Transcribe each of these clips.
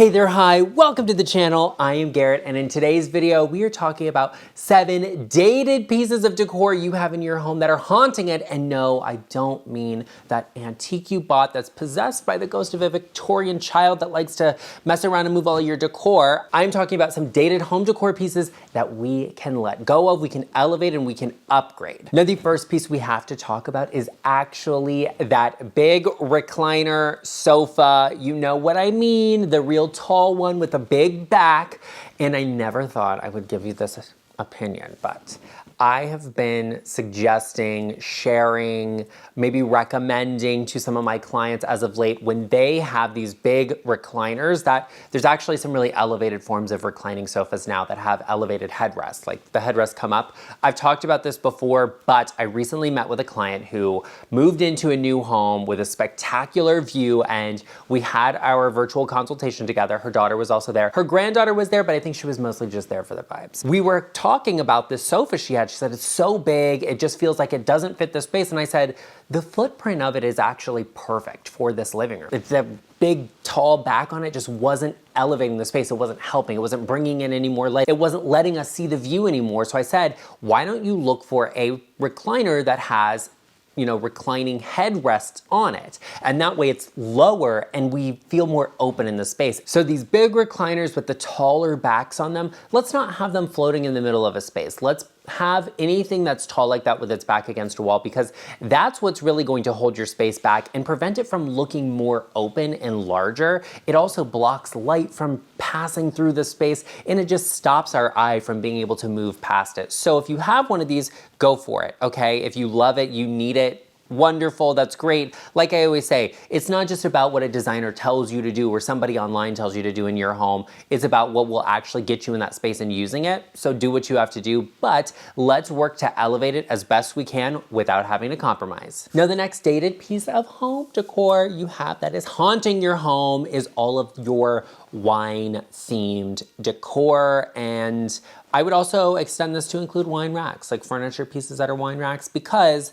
Hey there, hi, welcome to the channel. I am Garrett, and in today's video, we are talking about 7 dated pieces of decor you have in your home that are haunting it. And no, I don't mean that antique you bought that's possessed by the ghost of a Victorian child that likes to mess around and move all of your decor. I'm talking about some dated home decor pieces that we can let go of, we can elevate, and we can upgrade. Now, the first piece we have to talk about is actually that big recliner sofa. You know what I mean, the real tall one with a big back. And I never thought I would give you this opinion, but I have been suggesting, sharing, maybe recommending to some of my clients as of late when they have these big recliners that there's actually some really elevated forms of reclining sofas now that have elevated headrests, like the headrests come up. I've talked about this before, but I recently met with a client who moved into a new home with a spectacular view, and we had our virtual consultation together. Her daughter was also there. Her granddaughter was there, but I think she was mostly just there for the vibes. We were talking about this sofa she had. She said, it's so big, it just feels like it doesn't fit the space. And I said, the footprint of it is actually perfect for this living room. It's that big, tall back on it just wasn't elevating the space. It wasn't helping. It wasn't bringing in any more light. It wasn't letting us see the view anymore. So I said, why don't you look for a recliner that has, you know, reclining headrests on it. And that way it's lower and we feel more open in the space. So these big recliners with the taller backs on them, let's not have them floating in the middle of a space. Let's have anything that's tall like that with its back against a wall, because that's what's really going to hold your space back and prevent it from looking more open and larger. It also blocks light from passing through the space, and it just stops our eye from being able to move past it. So if you have one of these, go for it, okay? If you love it, you need it, wonderful, that's great. Like I always say, it's not just about what a designer tells you to do or somebody online tells you to do in your home. It's about what will actually get you in that space and using it. So do what you have to do, but let's work to elevate it as best we can without having to compromise. Now, the next dated piece of home decor you have that is haunting your home is all of your wine-themed decor. And I would also extend this to include wine racks, like furniture pieces that are wine racks, because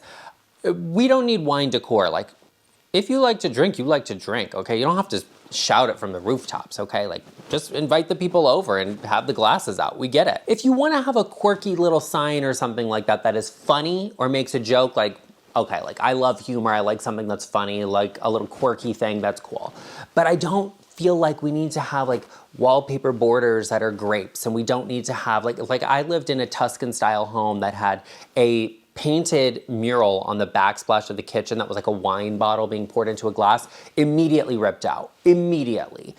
we don't need wine decor. Like, if you like to drink, you like to drink, okay? You don't have to shout it from the rooftops, okay? Like, just invite the people over and have the glasses out. We get it. If you wanna have a quirky little sign or something like that that is funny or makes a joke, like, okay, like I love humor, I like something that's funny, like a little quirky thing, that's cool. But I don't feel like we need to have like wallpaper borders that are grapes, and we don't need to have like I lived in a Tuscan style home that had a painted mural on the backsplash of the kitchen that was like a wine bottle being poured into a glass, immediately ripped out, immediately.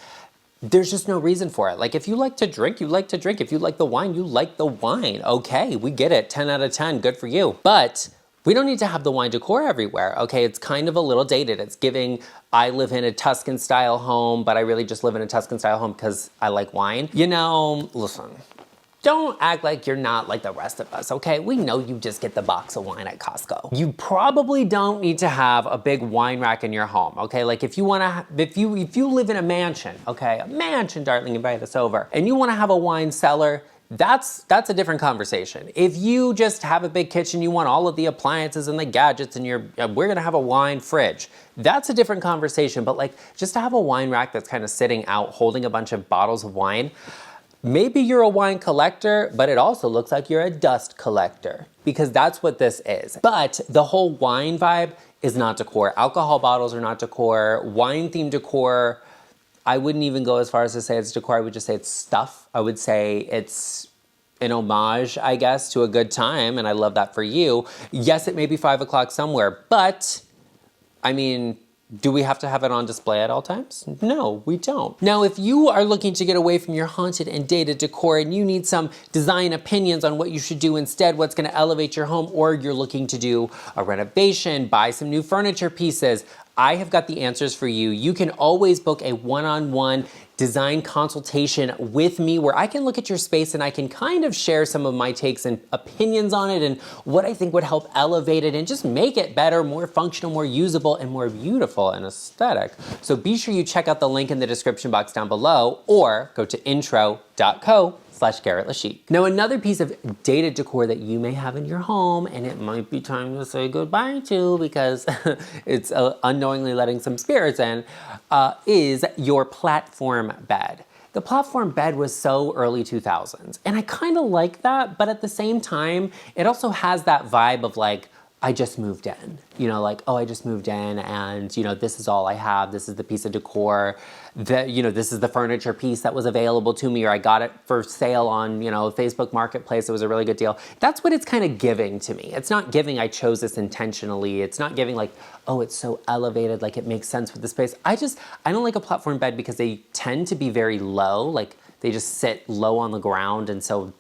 There's just no reason for it. Like, if you like to drink, you like to drink. If you like the wine, you like the wine. Okay, we get it, 10 out of 10, good for you. But we don't need to have the wine decor everywhere, okay? It's kind of a little dated. It's giving, I live in a Tuscan style home, but I really just live in a Tuscan style home because I like wine. You know, listen. Don't act like you're not like the rest of us, okay? We know you just get the box of wine at Costco. You probably don't need to have a big wine rack in your home, okay? Like if you live in a mansion, okay? A mansion, darling, invite us over. And you wanna have a wine cellar, that's a different conversation. If you just have a big kitchen, you want all of the appliances and the gadgets and we're gonna have a wine fridge, that's a different conversation. But like, just to have a wine rack that's kind of sitting out holding a bunch of bottles of wine, maybe you're a wine collector, but it also looks like you're a dust collector, because that's what this is. But the whole wine vibe is not decor. Alcohol bottles are not decor. Wine-themed decor, I wouldn't even go as far as to say it's decor. I would just say it's stuff. I would say it's an homage, I guess, to a good time, and I love that for you. Yes, it may be 5 o'clock somewhere, but I mean, do we have to have it on display at all times? No, we don't. Now, if you are looking to get away from your haunted and dated decor and you need some design opinions on what you should do instead, what's gonna elevate your home, or you're looking to do a renovation, buy some new furniture pieces, I have got the answers for you. You can always book a one-on-one design consultation with me where I can look at your space and I can kind of share some of my takes and opinions on it and what I think would help elevate it and just make it better, more functional, more usable, and more beautiful and aesthetic. So be sure you check out the link in the description box down below or go to intro.co/. youtube.com/GarrettLeChic. Now, another piece of dated decor that you may have in your home, and it might be time to say goodbye to because it's unknowingly letting some spirits in, is your platform bed. The platform bed was so early 2000s, and I kind of like that, but at the same time, it also has that vibe of like, I just moved in, you know, like, oh, I just moved in and, you know, this is all I have. This is the piece of decor that, you know, this is the furniture piece that was available to me, or I got it for sale on, you know, Facebook Marketplace. It was a really good deal. That's what it's kind of giving to me. It's not giving, I chose this intentionally. It's not giving like, oh, it's so elevated, like it makes sense with the space. I don't like a platform bed because they tend to be very low. Like they just sit low on the ground. And so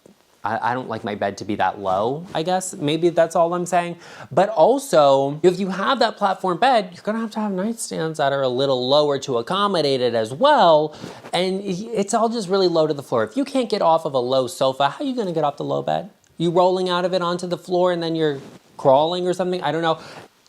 I don't like my bed to be that low, I guess. Maybe that's all I'm saying. But also, if you have that platform bed, you're gonna have to have nightstands that are a little lower to accommodate it as well. And it's all just really low to the floor. If you can't get off of a low sofa, how are you gonna get off the low bed? You rolling out of it onto the floor and then you're crawling or something? I don't know.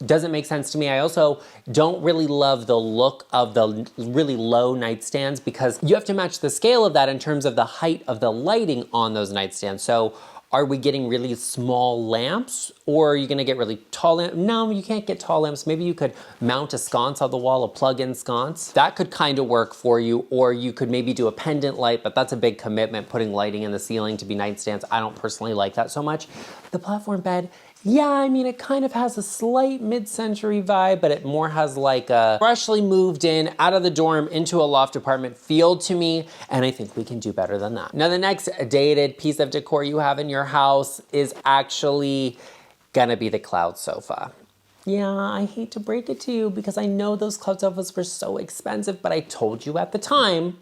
Doesn't make sense to me. I also don't really love the look of the really low nightstands because you have to match the scale of that in terms of the height of the lighting on those nightstands. So are we getting really small lamps or are you gonna get really tall lamps? No, you can't get tall lamps. Maybe you could mount a sconce on the wall, a plug-in sconce. That could kind of work for you, or you could maybe do a pendant light, but that's a big commitment, putting lighting in the ceiling to be nightstands. I don't personally like that so much. The platform bed, yeah, I mean, it kind of has a slight mid-century vibe, but it more has like a freshly moved in, out of the dorm, into a loft apartment feel to me, and I think we can do better than that. Now, the next dated piece of decor you have in your house is actually gonna be the cloud sofa. Yeah, I hate to break it to you because I know those cloud sofas were so expensive, but I told you at the time,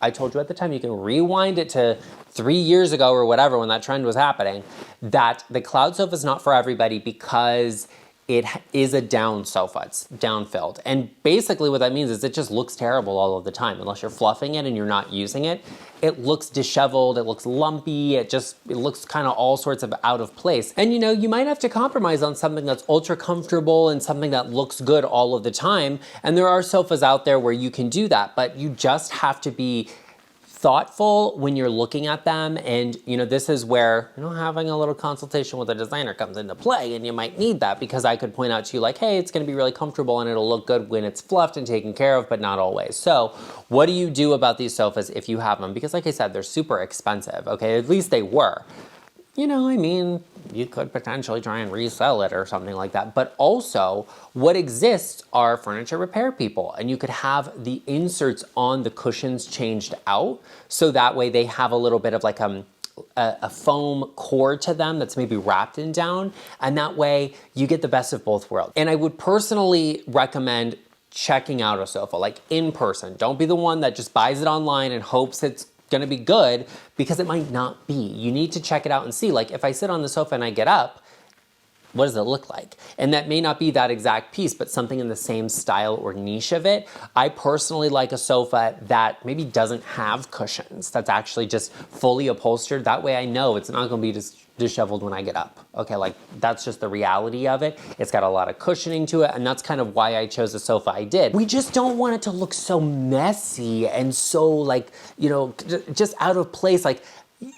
you can rewind it to 3 years ago or whatever when that trend was happening, that the cloud sofa is not for everybody because it is a down sofa, it's down filled. And basically what that means is it just looks terrible all of the time. Unless you're fluffing it and you're not using it, it looks disheveled, it looks lumpy, it looks kind of all sorts of out of place. And you know, you might have to compromise on something that's ultra comfortable and something that looks good all of the time. And there are sofas out there where you can do that, but you just have to be thoughtful when you're looking at them. And you know, this is where, you know, having a little consultation with a designer comes into play, and you might need that because I could point out to you like, hey, it's gonna be really comfortable and it'll look good when it's fluffed and taken care of, but not always. So what do you do about these sofas if you have them? Because like I said, they're super expensive, okay? At least they were. You know, I mean, you could potentially try and resell it or something like that. But also, what exists are furniture repair people, and you could have the inserts on the cushions changed out, so that way they have a little bit of like a foam core to them that's maybe wrapped in down, and that way you get the best of both worlds. And I would personally recommend checking out a sofa, like in person. Don't be the one that just buys it online and hopes it's gonna be good, because it might not be. You need to check it out and see, like if I sit on the sofa and I get up, what does it look like? And that may not be that exact piece, but something in the same style or niche of it. I personally like a sofa that maybe doesn't have cushions, that's actually just fully upholstered. That way I know it's not gonna be just disheveled when I get up. Okay, like that's just the reality of it. It's got a lot of cushioning to it, and that's kind of why I chose the sofa I did. We just don't want it to look so messy and so like, you know, just out of place. Like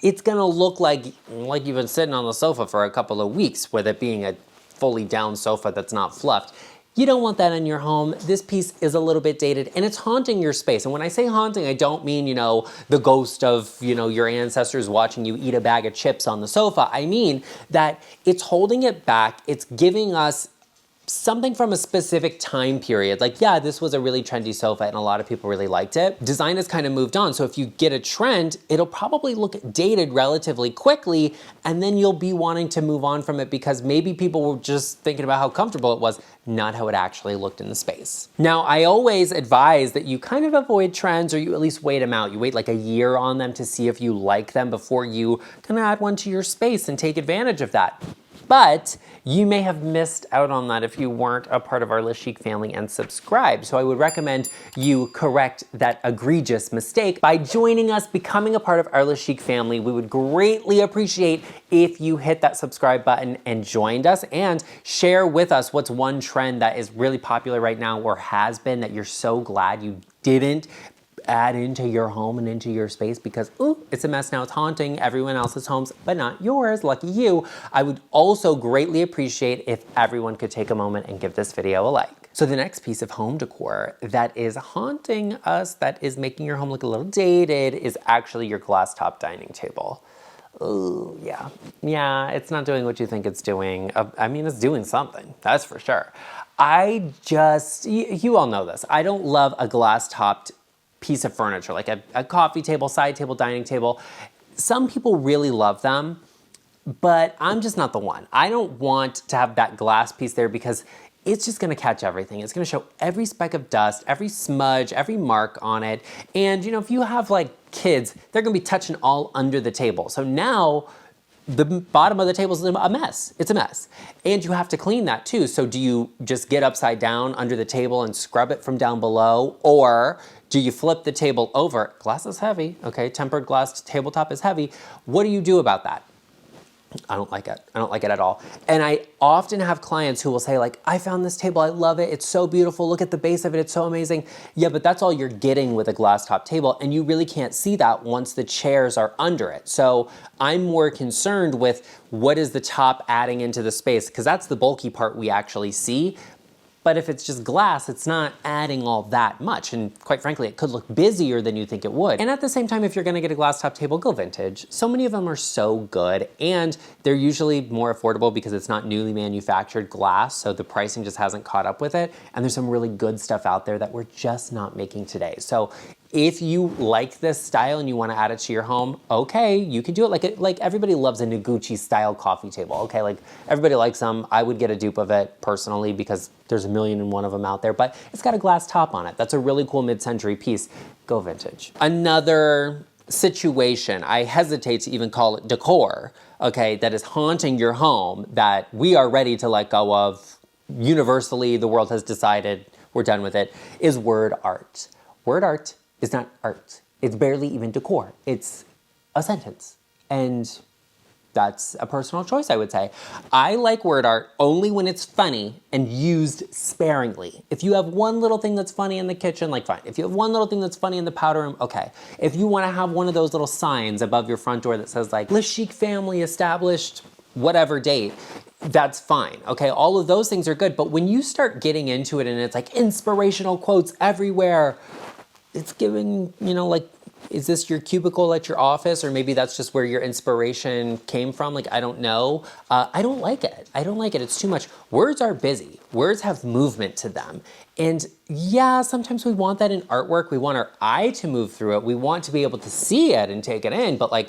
it's gonna look like you've been sitting on the sofa for a couple of weeks, with it being a fully down sofa that's not fluffed. You don't want that in your home. This piece is a little bit dated and it's haunting your space. And when I say haunting, I don't mean, you know, the ghost of, you know, your ancestors watching you eat a bag of chips on the sofa. I mean that it's holding it back. It's giving us something from a specific time period. Like, yeah, this was a really trendy sofa and a lot of people really liked it. Design has kind of moved on. So if you get a trend, it'll probably look dated relatively quickly, and then you'll be wanting to move on from it because maybe people were just thinking about how comfortable it was, not how it actually looked in the space. Now, I always advise that you kind of avoid trends, or you at least wait them out. You wait like a year on them to see if you like them before you can add one to your space and take advantage of that. But you may have missed out on that if you weren't a part of our GarrettLeChic family and subscribed. So I would recommend you correct that egregious mistake by joining us, becoming a part of our GarrettLeChic family. We would greatly appreciate if you hit that subscribe button and joined us, and share with us what's one trend that is really popular right now, or has been, that you're so glad you didn't add into your home and into your space because, ooh, it's a mess now, it's haunting everyone else's homes, but not yours, lucky you, I would also greatly appreciate if everyone could take a moment and give this video a like. So the next piece of home decor that is haunting us, that is making your home look a little dated, is actually your glass top dining table. Oh, yeah. Yeah, it's not doing what you think it's doing. I mean, it's doing something, that's for sure. You all know this. I don't love a glass-topped piece of furniture, like a coffee table, side table, dining table. Some people really love them, but I'm just not the one. I don't want to have that glass piece there because it's just gonna catch everything. It's gonna show every speck of dust, every smudge, every mark on it. And you know, if you have like kids, they're gonna be touching all under the table. So now the bottom of the table is a mess. It's a mess. And you have to clean that too. So do you just get upside down under the table and scrub it from down below? Or do you flip the table over? Glass is heavy, okay? Tempered glass tabletop is heavy. What do you do about that? I don't like it. I don't like it at all. And I often have clients who will say like, I found this table, I love it, it's so beautiful, look at the base of it, it's so amazing. Yeah, but that's all you're getting with a glass top table, and you really can't see that once the chairs are under it. So I'm more concerned with what is the top adding into the space, because that's the bulky part we actually see. But if it's just glass, it's not adding all that much. And quite frankly, it could look busier than you think it would. And at the same time, if you're gonna get a glass top table, go vintage. So many of them are so good, and they're usually more affordable because it's not newly manufactured glass, so the pricing just hasn't caught up with it. And there's some really good stuff out there that we're just not making today. So if you like this style and you want to add it to your home, okay, you can do it. Like everybody loves a Noguchi style coffee table, okay? Like everybody likes them. I would get a dupe of it personally because there's a million and one of them out there, but it's got a glass top on it. That's a really cool mid-century piece. Go vintage. Another situation, I hesitate to even call it decor, okay, that is haunting your home that we are ready to let go of. Universally, the world has decided we're done with it, is word art. Word art is not art. It's barely even decor. It's a sentence. And that's a personal choice, I would say. I like word art only when it's funny and used sparingly. If you have one little thing that's funny in the kitchen, like fine. If you have one little thing that's funny in the powder room, okay. If you wanna have one of those little signs above your front door that says like, LeChic family established whatever date, that's fine, okay? All of those things are good, but when you start getting into it and it's like inspirational quotes everywhere, it's giving, you know, like, is this your cubicle at your office? Or maybe that's just where your inspiration came from. Like, I don't know. I don't like it. I don't like it. It's too much. Words are busy. Words have movement to them. And yeah, sometimes we want that in artwork. We want our eye to move through it. We want to be able to see it and take it in, but like,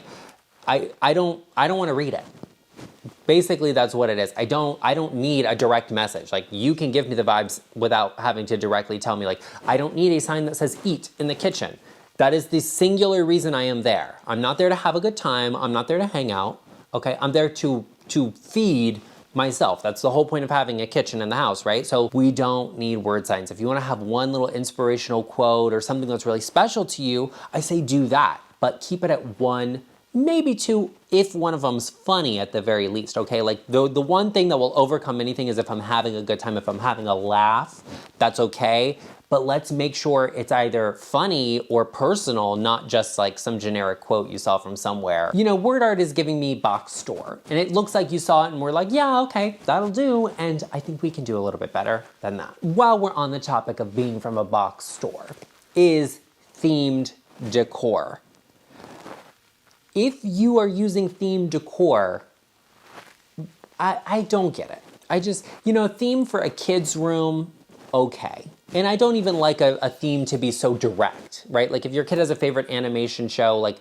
I don't want to read it. Basically, that's what it is. I don't need a direct message. Like, you can give me the vibes without having to directly tell me, like, I don't need a sign that says eat in the kitchen. That is the singular reason I am there. I'm not there to have a good time. I'm not there to hang out, okay? I'm there to feed myself. That's the whole point of having a kitchen in the house, right? So we don't need word signs. If you wanna have one little inspirational quote or something that's really special to you, I say do that, but keep it at one, maybe two, if one of them's funny at the very least, okay? Like the one thing that will overcome anything is if I'm having a good time, if I'm having a laugh, that's okay. But let's make sure it's either funny or personal, not just like some generic quote you saw from somewhere. You know, word art is giving me box store, and it looks like you saw it and we're like, yeah, okay, that'll do. And I think we can do a little bit better than that. While we're on the topic of being from a box store, is themed decor. If you are using themed decor, I don't get it. I just, you know, theme for a kid's room, okay. And I don't even like a theme to be so direct, right? Like if your kid has a favorite animation show, like,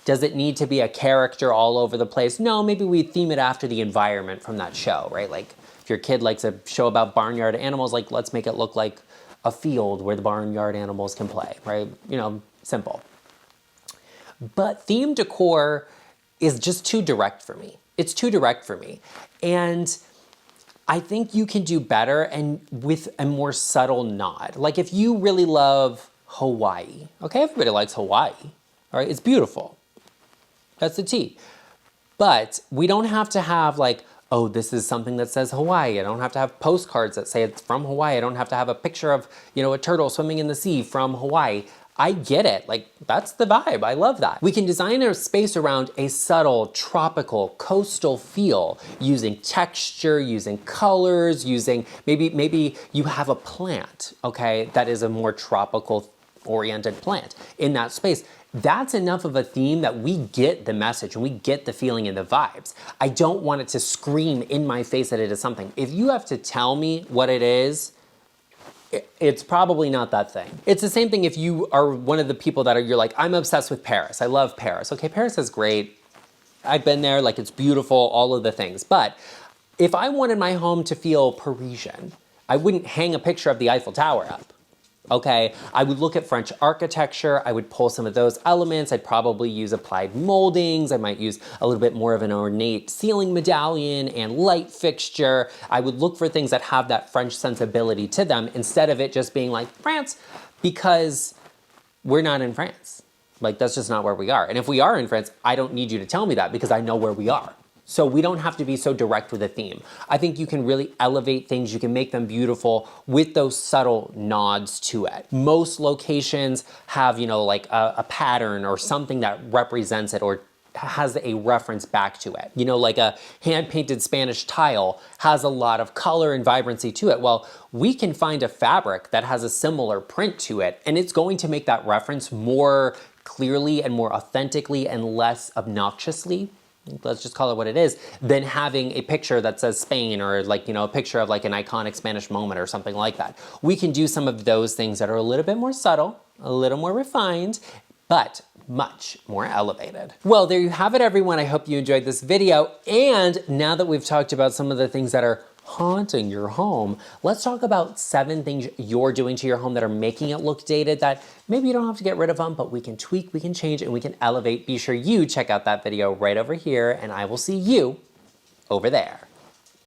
does it need to be a character all over the place? No, maybe we theme it after the environment from that show, right? Like if your kid likes a show about barnyard animals, like let's make it look like a field where the barnyard animals can play, right? You know, simple. But theme decor is just too direct for me. It's too direct for me. And I think you can do better and with a more subtle nod. Like if you really love Hawaii, okay, everybody likes Hawaii, all right, it's beautiful. That's the T. But we don't have to have like, oh, this is something that says Hawaii. I don't have to have postcards that say it's from Hawaii. I don't have to have a picture of, you know, a turtle swimming in the sea from Hawaii. I get it, like that's the vibe, I love that. We can design our space around a subtle, tropical, coastal feel using texture, using colors, using, maybe you have a plant, okay, that is a more tropical oriented plant in that space. That's enough of a theme that we get the message and we get the feeling and the vibes. I don't want it to scream in my face that it is something. If you have to tell me what it is, it's probably not that thing. It's the same thing if you are one of the people that you're like, I'm obsessed with Paris. I love Paris. Okay, Paris is great. I've been there, like it's beautiful, all of the things. But if I wanted my home to feel Parisian, I wouldn't hang a picture of the Eiffel Tower up. Okay, I would look at French architecture, I would pull some of those elements, I'd probably use applied moldings, I might use a little bit more of an ornate ceiling medallion and light fixture. I would look for things that have that French sensibility to them instead of it just being like France, because we're not in France. Like that's just not where we are. And if we are in France, I don't need you to tell me that because I know where we are. So we don't have to be so direct with a theme. I think you can really elevate things, you can make them beautiful with those subtle nods to it. Most locations have, you know, like a pattern or something that represents it or has a reference back to it. You know, like a hand-painted Spanish tile has a lot of color and vibrancy to it. Well, we can find a fabric that has a similar print to it, and it's going to make that reference more clearly and more authentically and less obnoxiously, let's just call it what it is, than having a picture that says Spain or like, you know, a picture of like an iconic Spanish moment or something like that. We can do some of those things that are a little bit more subtle, a little more refined, but much more elevated. Well, there you have it, everyone. I hope you enjoyed this video. And now that we've talked about some of the things that are haunting your home, let's talk about 7 things you're doing to your home that are making it look dated that maybe you don't have to get rid of them, but we can tweak, we can change, and we can elevate. Be sure you check out that video right over here, and I will see you over there.